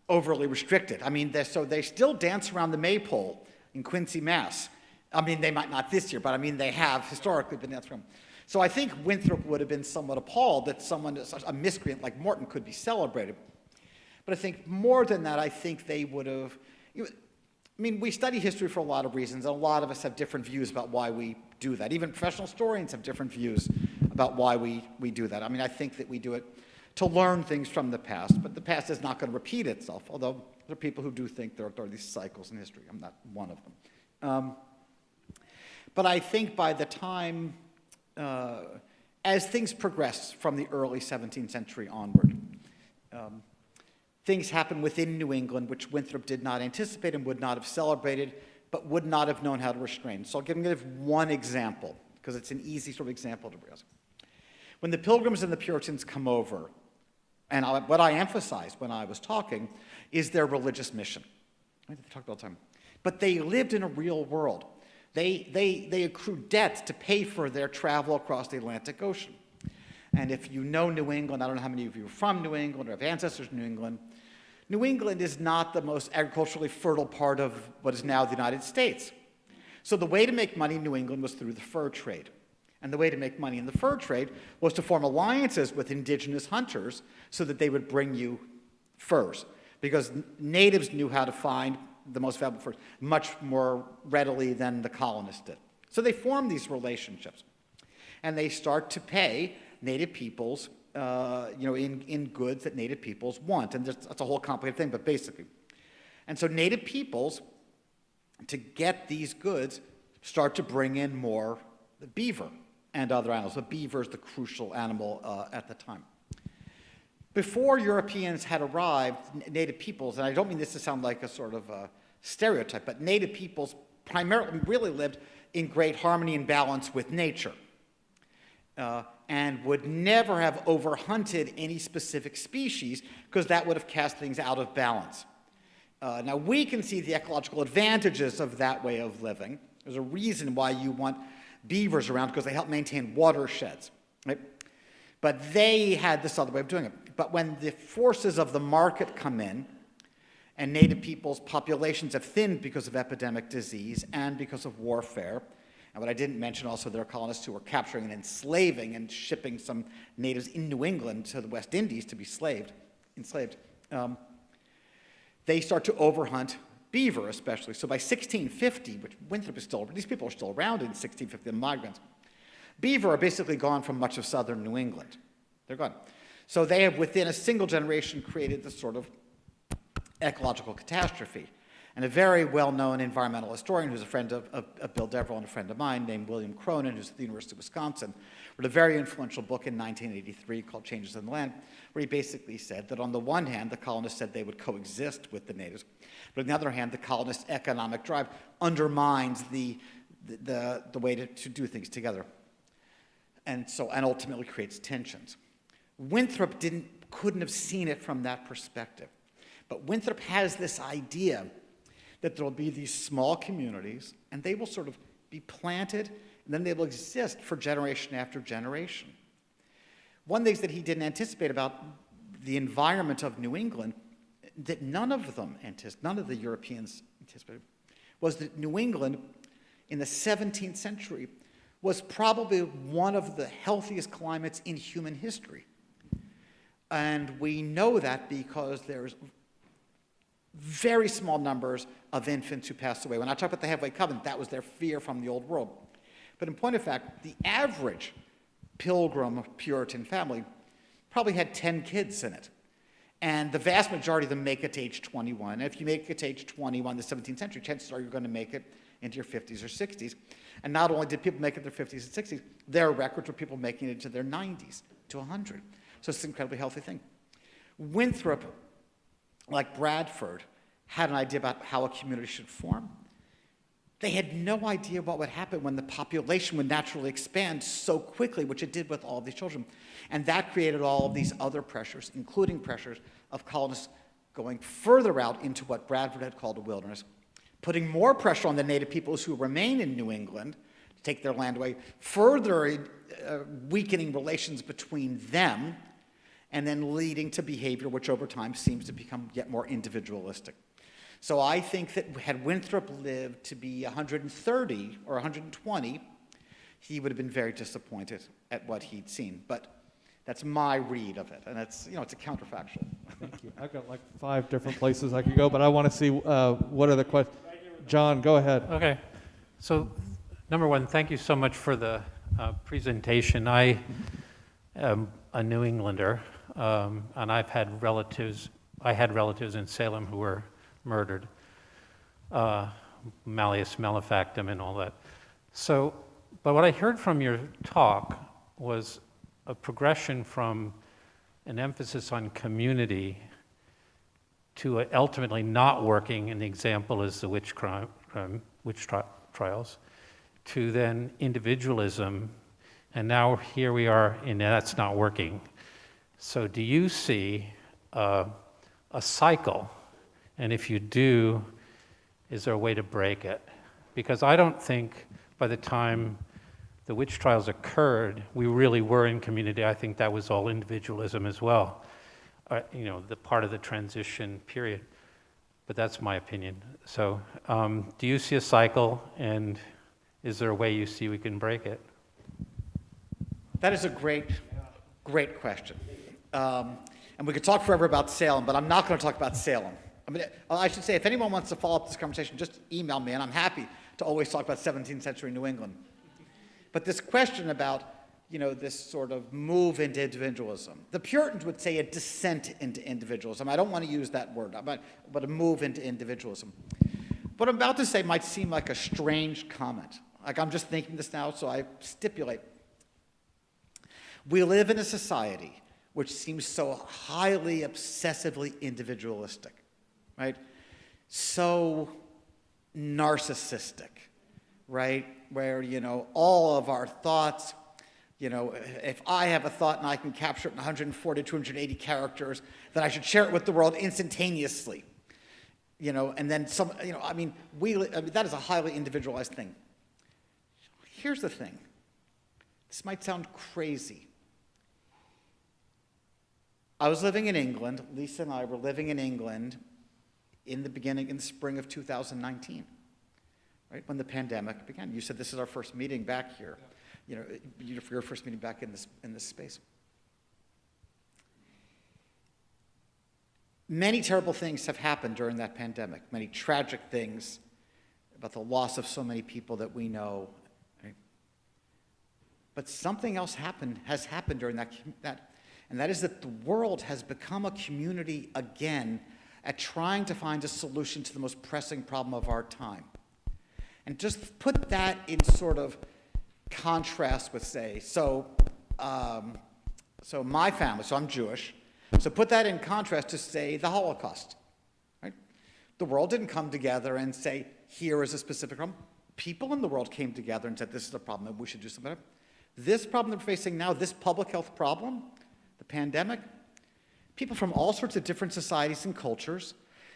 overly restricted. They still dance around the maypole in Quincy, Mass. They might not this year, but they have historically been dancing around. So I think Winthrop would have been somewhat appalled that a miscreant like Morton could be celebrated. But I think more than that, I think they would have, we study history for a lot of reasons, and a lot of us have different views about why we do that. Even professional historians have different views about why we do that. I think that we do it to learn things from the past, but the past is not going to repeat itself, although there are people who do think there are these cycles in history. I'm not one of them. But I think by the time, as things progress from the early 17th century onward, things happen within New England which Winthrop did not anticipate and would not have celebrated, but would not have known how to restrain. So I'll give one example, because it's an easy sort of example to realize. When the Pilgrims and the Puritans come over, and what I emphasized when I was talking is their religious mission. I talk all the time. But they lived in a real world. They accrued debts to pay for their travel across the Atlantic Ocean. And if you know New England, I don't know how many of you are from New England or have ancestors in New England, New England is not the most agriculturally fertile part of what is now the United States. So the way to make money in New England was through the fur trade. And the way to make money in the fur trade was to form alliances with indigenous hunters so that they would bring you furs. because natives knew how to find the most valuable furs much more readily than the colonists did. So they form these relationships, and they start to pay native peoples in goods that native peoples want. And that's a whole complicated thing, but basically. And so native peoples, to get these goods, start to bring in more beaver and other animals. The beaver is the crucial animal at the time. Before Europeans had arrived, native peoples, and I don't mean this to sound like a sort of a stereotype, but native peoples primarily really lived in great harmony and balance with nature, and would never have overhunted any specific species, because that would have cast things out of balance. Now, we can see the ecological advantages of that way of living. There's a reason why you want beavers around, because they help maintain watersheds, right? But they had this other way of doing it. But when the forces of the market come in, and native people's populations have thinned because of epidemic disease and because of warfare, and what I didn't mention also, there are colonists who were capturing and enslaving and shipping some natives in New England to the West Indies to be enslaved. They start to overhunt beaver, especially. So by 1650, which Winthrop is still, these people are still around in 1650, the migrants, beaver are basically gone from much of southern New England. They're gone. So they have, within a single generation, created this sort of ecological catastrophe. And a very well-known environmental historian, who's a friend of Bill Deverell and a friend of mine, named William Cronin, who's at the University of Wisconsin, wrote a very influential book in 1983 called Changes in the Land, where he basically said that on the one hand, the colonists said they would coexist with the natives, but on the other hand, the colonists' economic drive undermines the way to do things together, and ultimately creates tensions. Winthrop couldn't have seen it from that perspective, but Winthrop has this idea that there will be these small communities, and they will sort of be planted, and then they will exist for generation after generation. One thing that he didn't anticipate about the environment of New England, that none of the Europeans anticipated, was that New England in the 17th century was probably one of the healthiest climates in human history. And we know that because there's very small numbers of infants who passed away. When I talk about the halfway covenant, that was their fear from the old world. But in point of fact, the average Pilgrim Puritan family probably had 10 kids in it. And the vast majority of them make it to age 21. And if you make it to age 21 in the 17th century, chances are you're going to make it into your 50s or 60s. And not only did people make it to their 50s and 60s, there are records of people making it to their 90s, to 100. So it's an incredibly healthy thing. Winthrop, like Bradford, had an idea about how a community should form. They had no idea what would happen when the population would naturally expand so quickly, which it did with all of these children. And that created all of these other pressures, including pressures of colonists going further out into what Bradford had called a wilderness, putting more pressure on the native peoples who remain in New England to take their land away, further weakening relations between them, and then leading to behavior which over time seems to become yet more individualistic. So I think that had Winthrop lived to be 130 or 120, he would have been very disappointed at what he'd seen. But that's my read of it, and it's a counterfactual.
Thank you. I've got like 5 different places I could go, but I want to see what are the questions. John, go ahead.
Okay. So, number one, thank you so much for the presentation. I am a New Englander, and I had relatives in Salem who were murdered, Malleus Malefactum and all that. So, but what I heard from your talk was a progression from an emphasis on community to ultimately not working, and the example is the witch trials, to then individualism, and now here we are, and that's not working. So do you see a cycle? And if you do, is there a way to break it? Because I don't think by the time the witch trials occurred, we really were in community. I think that was all individualism as well. The part of the transition period. But that's my opinion. So do you see a cycle, and is there a way you see we can break it?
That is a great question. And we could talk forever about Salem, but I'm not going to talk about Salem. I mean, I should say, if anyone wants to follow up this conversation, just email me, and I'm happy to always talk about 17th century New England. But this question about, this sort of move into individualism, the Puritans would say a descent into individualism. I don't want to use that word, but a move into individualism. What I'm about to say might seem like a strange comment. Like, I'm just thinking this now, so I stipulate. We live in a society which seems so highly, obsessively individualistic, right? So narcissistic, right? Where, all of our thoughts, if I have a thought and I can capture it in 140, 280 characters, then I should share it with the world instantaneously. And then that is a highly individualized thing. Here's the thing. This might sound crazy. I was living in England. Lisa and I were living in England in the spring of 2019, right, when the pandemic began. You said this is our first meeting back here. For your first meeting back in this space. Many terrible things have happened during that pandemic. Many tragic things about the loss of so many people that we know. Right? But something else has happened during that, and that is that the world has become a community again at trying to find a solution to the most pressing problem of our time. And just put that in sort of contrast with, say, so my family, so I'm Jewish, so put that in contrast to, say, the Holocaust, right? The world didn't come together and say, here is a specific problem. People in the world came together and said, this is a problem that we should do something about. This problem that we're facing now, this public health problem, the pandemic, people from all sorts of different societies and cultures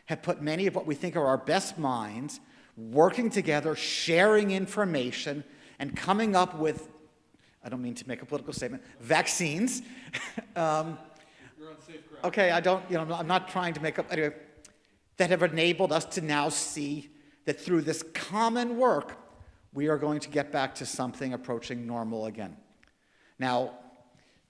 have put many of what we think are our best minds working together, sharing information, and coming up with, I don't mean to make a political statement, vaccines.
You're on safe ground.
Okay, I'm not trying to make up, anyway, that have enabled us to now see that through this common work, we are going to get back to something approaching normal again. Now,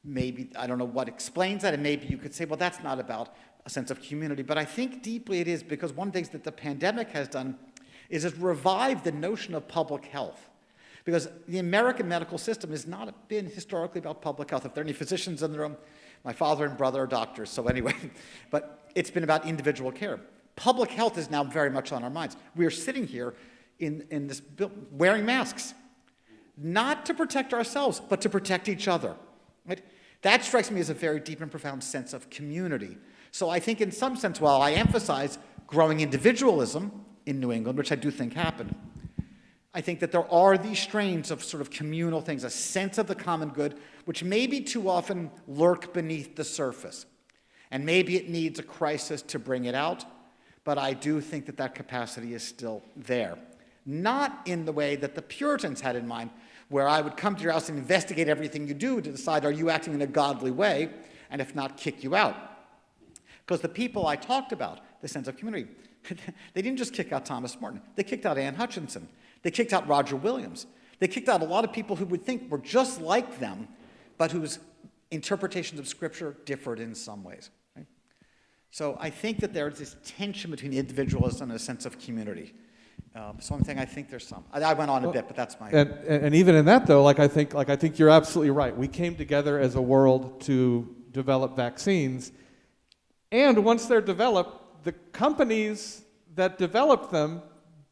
maybe, I don't know what explains that, and maybe you could say, well, that's not about a sense of community, but I think deeply it is, because one of the things that the pandemic has done is it's revived the notion of public health. Because the American medical system has not been historically about public health. If there are any physicians in the room, my father and brother are doctors, so anyway, but it's been about individual care. Public health is now very much on our minds. We are sitting here in this wearing masks, not to protect ourselves, but to protect each other. Right? That strikes me as a very deep and profound sense of community. So I think in some sense, while I emphasize growing individualism in New England, which I do think happened, I think that there are these strains of sort of communal things, a sense of the common good, which maybe too often lurk beneath the surface. And maybe it needs a crisis to bring it out, but I do think that that capacity is still there. Not in the way that the Puritans had in mind, where I would come to your house and investigate everything you do to decide, are you acting in a godly way, and if not, kick you out. Because the people I talked about, the sense of community, they didn't just kick out Thomas Morton. They kicked out Anne Hutchinson. They kicked out Roger Williams. They kicked out a lot of people who would think were just like them, but whose interpretations of Scripture differed in some ways. Right? So I think that there's this tension between individualism and a sense of community. So I'm saying I think there's some. I went on a bit, but that's my.
And even in that though, I think you're absolutely right. We came together as a world to develop vaccines, and once they're developed, the companies that developed them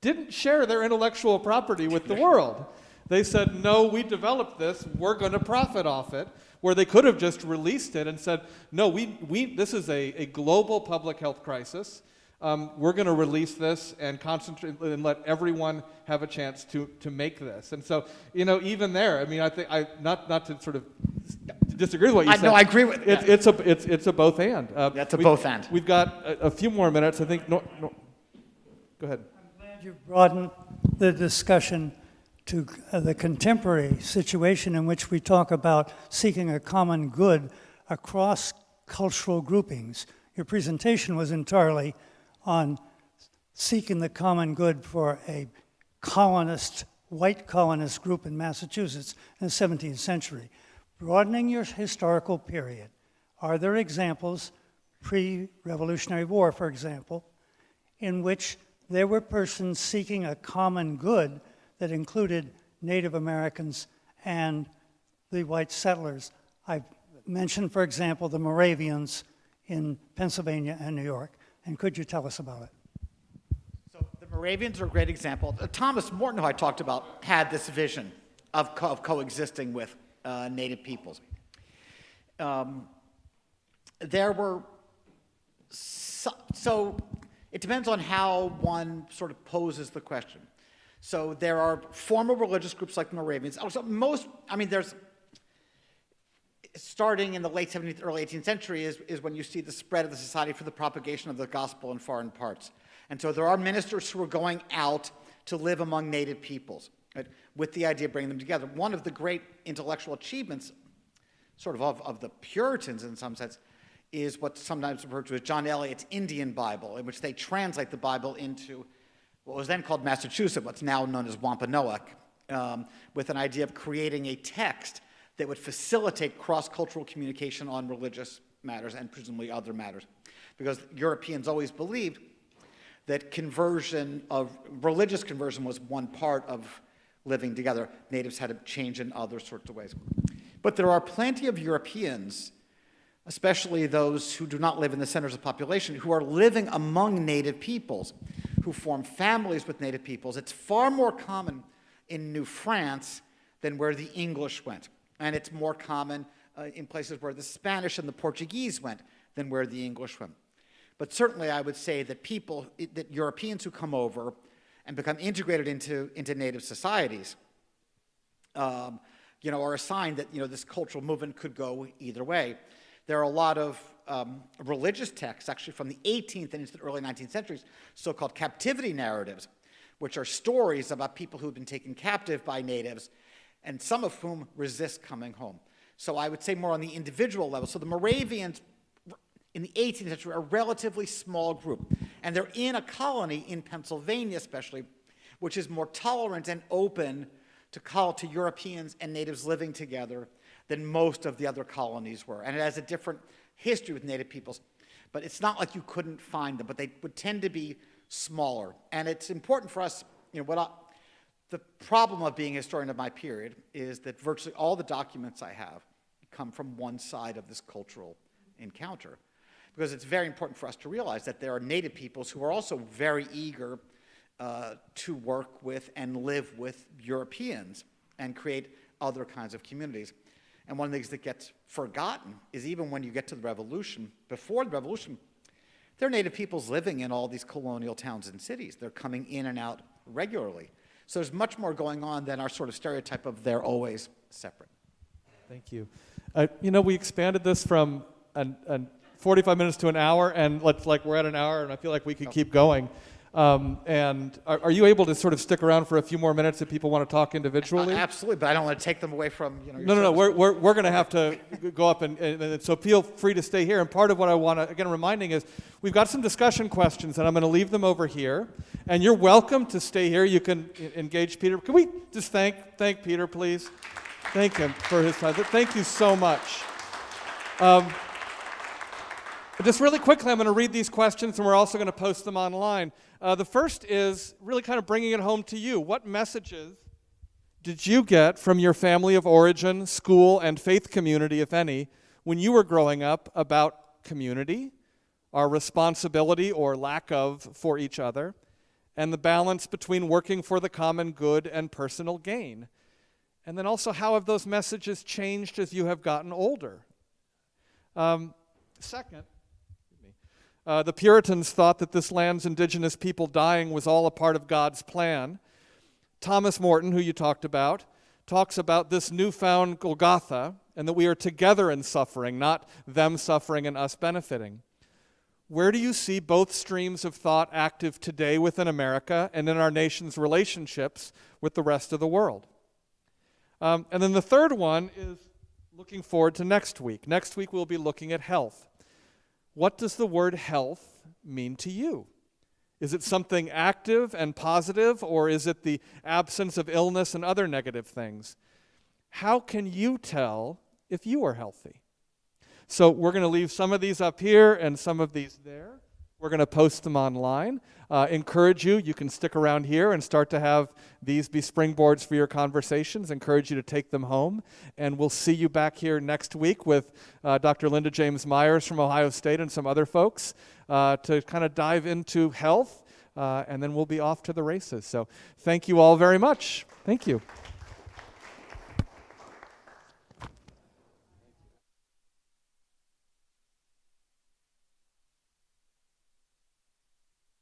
didn't share their intellectual property with the world. They said, no, we developed this, we're going to profit off it, where they could have just released it and said, no, this is a global public health crisis. We're going to release this and concentrate and let everyone have a chance to make this. And so, even there, I mean, I think not to sort of disagree with what you said.
No, I agree with
it. It's a both and.
That's a both and.
We've got a few more minutes. I think. No, go ahead.
You've broadened the discussion to the contemporary situation in which we talk about seeking a common good across cultural groupings. Your presentation was entirely on seeking the common good for a white colonist group in Massachusetts in the 17th century. Broadening your historical period, are there examples pre-Revolutionary War, for example, in which there were persons seeking a common good that included Native Americans and the white settlers. I mentioned, for example, the Moravians in Pennsylvania and New York. And could you tell us about it?
So the Moravians are a great example. Thomas Morton, who I talked about, had this vision of coexisting with native peoples. There were, so it depends on how one sort of poses the question. So there are formal religious groups like the Moravians. Also, there's, starting in the late 17th, early 18th century is when you see the spread of the Society for the Propagation of the Gospel in Foreign Parts. And so there are ministers who are going out to live among native peoples, right, with the idea of bringing them together. One of the great intellectual achievements, sort of the Puritans in some sense, is what's sometimes referred to as John Eliot's Indian Bible, in which they translate the Bible into what was then called Massachusetts, what's now known as Wampanoag, with an idea of creating a text that would facilitate cross-cultural communication on religious matters and presumably other matters. Because Europeans always believed that religious conversion was one part of living together. Natives had to change in other sorts of ways. But there are plenty of Europeans, especially those who do not live in the centers of population, who are living among native peoples, who form families with native peoples. It's far more common in New France than where the English went. And it's more common in places where the Spanish and the Portuguese went than where the English went. But certainly I would say that that Europeans who come over and become integrated into native societies, are a sign that, this cultural movement could go either way. There are a lot of religious texts, actually from the 18th and into the early 19th centuries, so-called captivity narratives, which are stories about people who have been taken captive by natives, and some of whom resist coming home. So I would say more on the individual level. So the Moravians in the 18th century are a relatively small group, and they're in a colony in Pennsylvania especially, which is more tolerant and open to Europeans and natives living together than most of the other colonies were. And it has a different history with native peoples. But it's not like you couldn't find them, but they would tend to be smaller. And it's important for us, the problem of being a historian of my period is that virtually all the documents I have come from one side of this cultural encounter. Because it's very important for us to realize that there are native peoples who are also very eager to work with and live with Europeans and create other kinds of communities. And one of the things that gets forgotten is even when you get to the Revolution, before the Revolution, there are native peoples living in all these colonial towns and cities. They're coming in and out regularly. So there's much more going on than our sort of stereotype of they're always separate.
Thank you. We expanded this from 45 minutes to an hour, and we're at an hour, and I feel like we could keep going. And are you able to sort of stick around for a few more minutes if people want to talk individually?
Absolutely, but I don't want to take them away from your
No. We're going to have to go up, and so feel free to stay here. And part of what I want to, again, reminding is we've got some discussion questions, and I'm going to leave them over here. And you're welcome to stay here. You can engage Peter. Can we just thank Peter, please? Thank him for his time. Thank you so much. Just really quickly, I'm going to read these questions, and we're also going to post them online. The first is really kind of bringing it home to you. What messages did you get from your family of origin, school, and faith community, if any, when you were growing up about community, our responsibility or lack of for each other, and the balance between working for the common good and personal gain? And then also, how have those messages changed as you have gotten older? Second, the Puritans thought that this land's indigenous people dying was all a part of God's plan. Thomas Morton, who you talked about, talks about this newfound Golgotha and that we are together in suffering, not them suffering and us benefiting. Where do you see both streams of thought active today within America and in our nation's relationships with the rest of the world? And then the third one is looking forward to next week. Next week we'll be looking at health. What does the word health mean to you? Is it something active and positive, or is it the absence of illness and other negative things? How can you tell if you are healthy? So we're going to leave some of these up here and some of these there. We're going to post them online. Encourage you, you can stick around here and start to have these be springboards for your conversations. Encourage you to take them home. And we'll see you back here next week with Dr. Linda James Myers from Ohio State and some other folks to kind of dive into health. And then we'll be off to the races. So thank you all very much. Thank you.